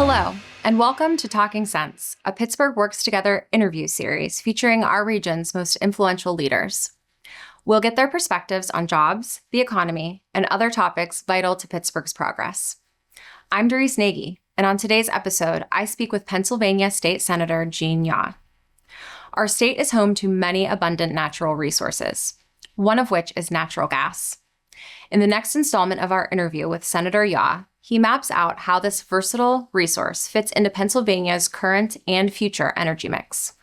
Hello, and welcome to Talking Sense, a Pittsburgh Works Together interview series featuring our region's most influential leaders. We'll get their perspectives on jobs, the economy, and other topics vital to Pittsburgh's progress. I'm Doris Nagy, and on today's episode, I speak with Pennsylvania State Senator Gene Yaw. Our state is home to many abundant natural resources, one of which is natural gas. In the next installment of our interview with Senator Yaw, he maps out how this versatile resource fits into Pennsylvania's current and future energy mix.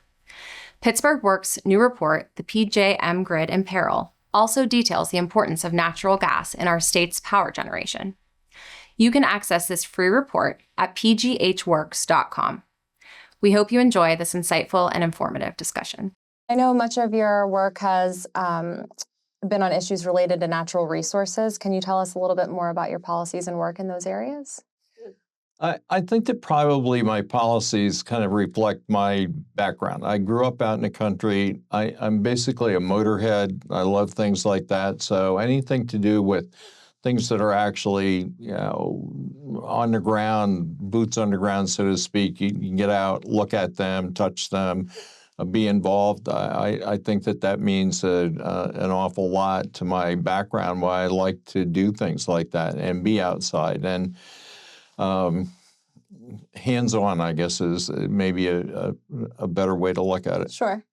Pittsburgh Works' new report, The PJM Grid in Peril, also details the importance of natural gas in our state's power generation. You can access this free report at pghworks.com. We hope you enjoy this insightful and informative discussion. I know much of your work has been on issues related to natural resources. Can you tell us a little bit more about your policies and work in those areas? I think that probably my policies kind of reflect my background. I grew up out in the country. I'm basically a motorhead. I love things like that. So anything to do with things that are actually, on the ground, boots on the ground, so to speak, you can get out, look at them, touch them, be involved. I think that means an awful lot to my background, why I like to do things like that and be outside. And hands-on, I guess, is maybe a better way to look at it. Sure.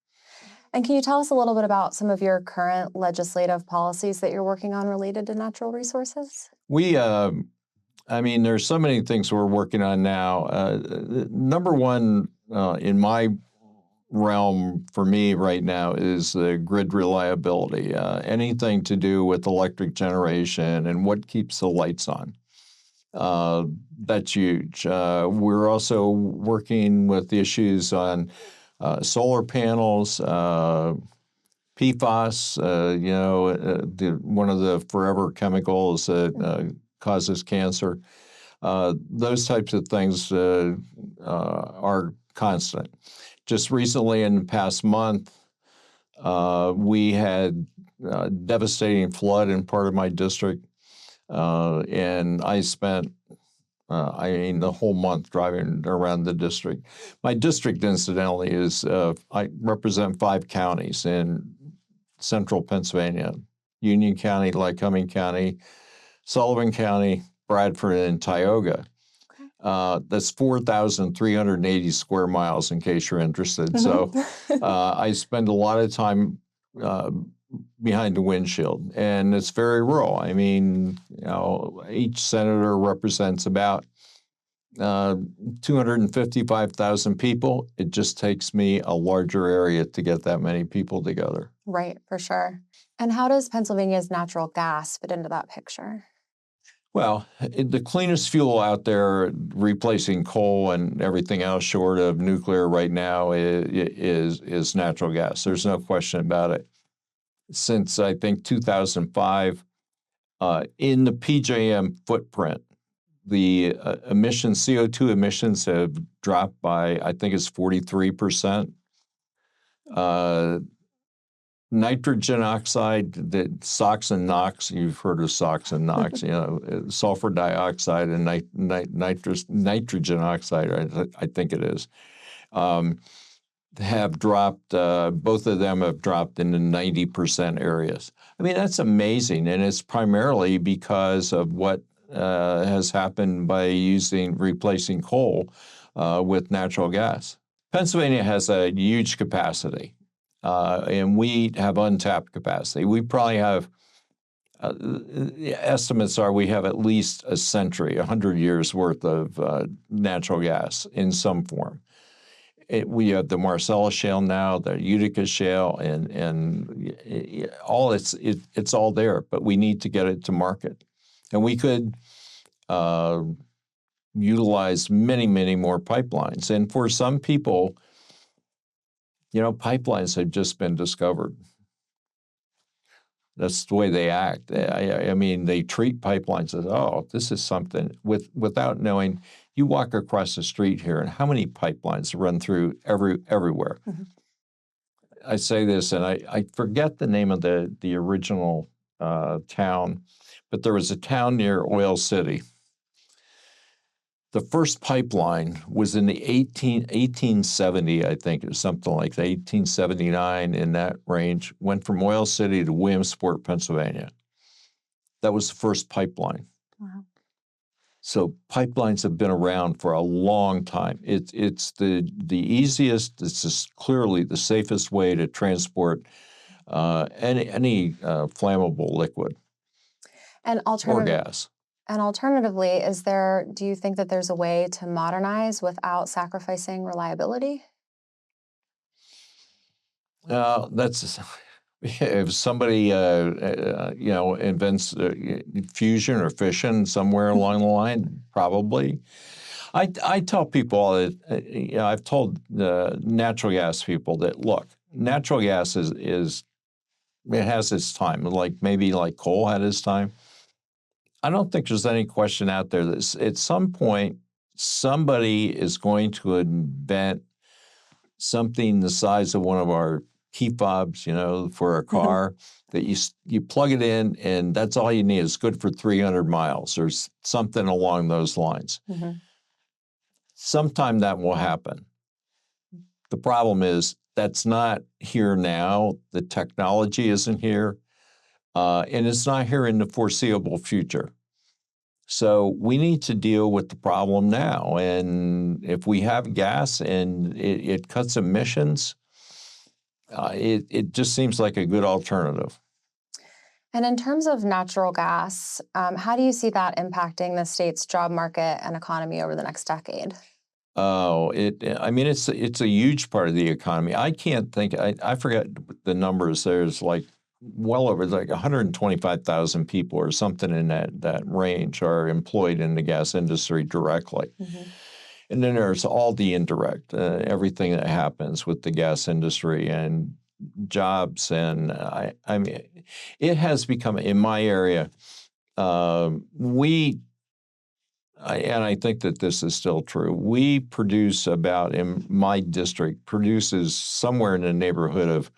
And can you tell us a little bit about some of your current legislative policies that you're working on related to natural resources? There's so many things we're working on now. Number one in my realm for me right now is the grid reliability, anything to do with electric generation and what keeps the lights on. That's huge. We're also working with the issues on solar panels, PFAS, one of the forever chemicals that causes cancer. Those types of things are constant. Just recently, in the past month, we had devastating flood in part of my district, and I spent the whole month driving around the district. My district, incidentally, is I represent 5 counties in central Pennsylvania: Union County, Lycoming County, Sullivan County, Bradford, and Tioga. That's 4,380 square miles, in case you're interested. Mm-hmm. So I spend a lot of time behind the windshield, and it's very rural. Each senator represents about 255,000 people. It just takes me a larger area to get that many people together. Right, for sure. And how does Pennsylvania's natural gas fit into that picture? Well, the cleanest fuel out there, replacing coal and everything else short of nuclear right now, is natural gas. There's no question about it. Since, I think, 2005, in the PJM footprint, the CO2 emissions have dropped by, I think it's 43%. Nitrogen oxide, the SOx and NOx, you've heard of SOx and NOx, sulfur dioxide and nitrogen oxide, I think it is, have dropped, both of them have dropped in the 90% areas. That's amazing, and it's primarily because of what has happened by replacing coal with natural gas. Pennsylvania has a huge capacity. And we have untapped capacity. We probably have, estimates are we have at least a century, 100 years worth of natural gas in some form. We have the Marcellus Shale now, the Utica Shale, and all it's all there, but we need to get it to market. And we could utilize many, many more pipelines. And for some people, pipelines have just been discovered. That's the way they act. They treat pipelines as, this is something, without knowing. You walk across the street here, and how many pipelines run through everywhere? Mm-hmm. I say this, and I forget the name of the original town, but there was a town near Oil City The first pipeline was in the 1870, I think, or something like that, 1879, in that range, went from Oil City to Williamsport, Pennsylvania. That was the first pipeline. Wow. So pipelines have been around for a long time. It's the easiest, it's just clearly the safest way to transport any flammable liquid And or gas. alternatively, do you think that there's a way to modernize without sacrificing reliability? That's if somebody invents fusion or fission somewhere along the line, probably. I tell people that I've told natural gas people that look, natural gas is it has its time, maybe like coal had its time. I don't think there's any question out there that at some point somebody is going to invent something the size of one of our key fobs, for a car that you plug it in and that's all you need. It's good for 300 miles or something along those lines. Mm-hmm. Sometime that will happen. The problem is that's not here now. The technology isn't here, and it's not here in the foreseeable future. So we need to deal with the problem now. And if we have gas and it cuts emissions, it just seems like a good alternative. And in terms of natural gas, how do you see that impacting the state's job market and economy over the next decade? Oh, it's a huge part of the economy. I can't think, I forget the numbers. There's well over 125,000 people or something in that range are employed in the gas industry directly. Mm-hmm. And then there's all the indirect, everything that happens with the gas industry and jobs. And I mean, it has become, in my area, and I think that this is still true, we produce in my district, produces somewhere in the neighborhood of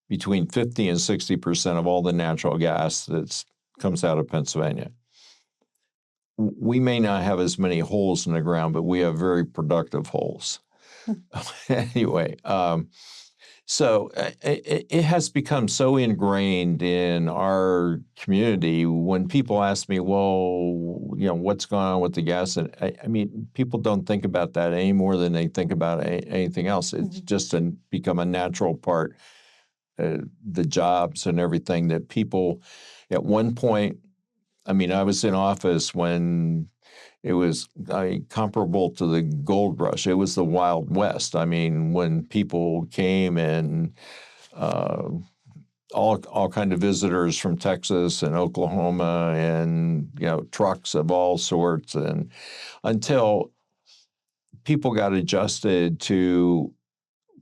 between 50 and 60% of all the natural gas that comes out of Pennsylvania. We may not have as many holes in the ground, but we have very productive holes. Anyway, so it has become so ingrained in our community. When people ask me, well, what's going on with the gas? And I mean, people don't think about that any more than they think about anything else. It's just become a natural part. The jobs and everything that people, at one point, I mean, I was in office when it was comparable to the gold rush. It was the Wild West. I mean, when people came and all kind of visitors from Texas and Oklahoma and trucks of all sorts, and until people got adjusted to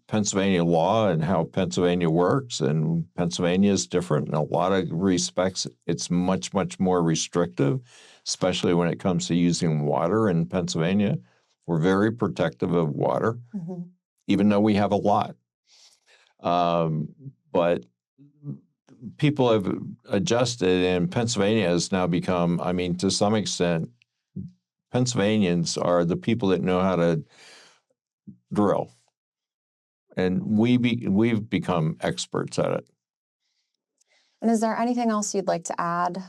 Pennsylvania law and how Pennsylvania works, and Pennsylvania is different in a lot of respects. It's much, much more restrictive, especially when it comes to using water in Pennsylvania. We're very protective of water, even though we have a lot. But people have adjusted, and Pennsylvania has now become, I mean, to some extent, Pennsylvanians are the people that know how to drill. And we've become experts at it. And is there anything else you'd like to add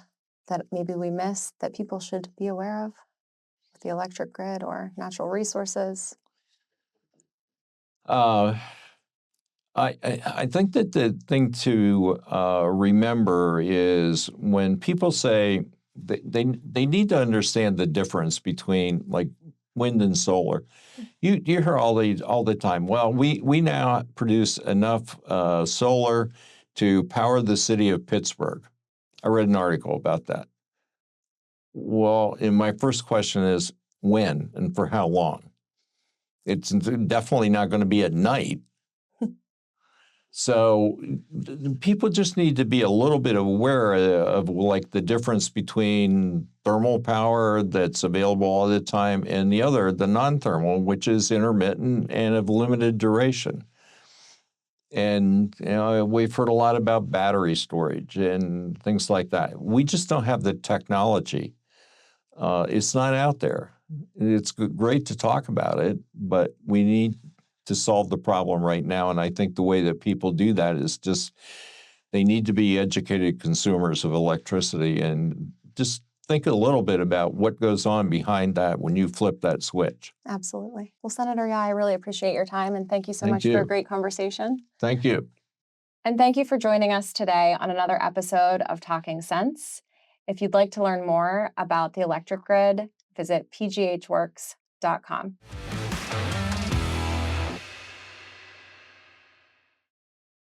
that maybe we missed that people should be aware of with the electric grid or natural resources? I think that the thing to remember is when people say they need to understand the difference between wind and solar. You hear all the time. Well, we now produce enough solar to power the city of Pittsburgh. I read an article about that. Well, and my first question is when and for how long? It's definitely not going to be at night. So people just need to be a little bit aware of the difference between thermal power that's available all the time and the non-thermal, which is intermittent and of limited duration. And we've heard a lot about battery storage and things like that. We just don't have the technology. It's not out there. It's great to talk about it, but we need to solve the problem right now. And I think the way that people do that is just they need to be educated consumers of electricity and just think a little bit about what goes on behind that when you flip that switch. Absolutely. Well, Senator, I really appreciate your time, and thank you so Thank much for a you. great conversation. Thank you. And thank you for joining us today on another episode of Talking Sense. If you'd like to learn more about the electric grid, visit pghworks.com.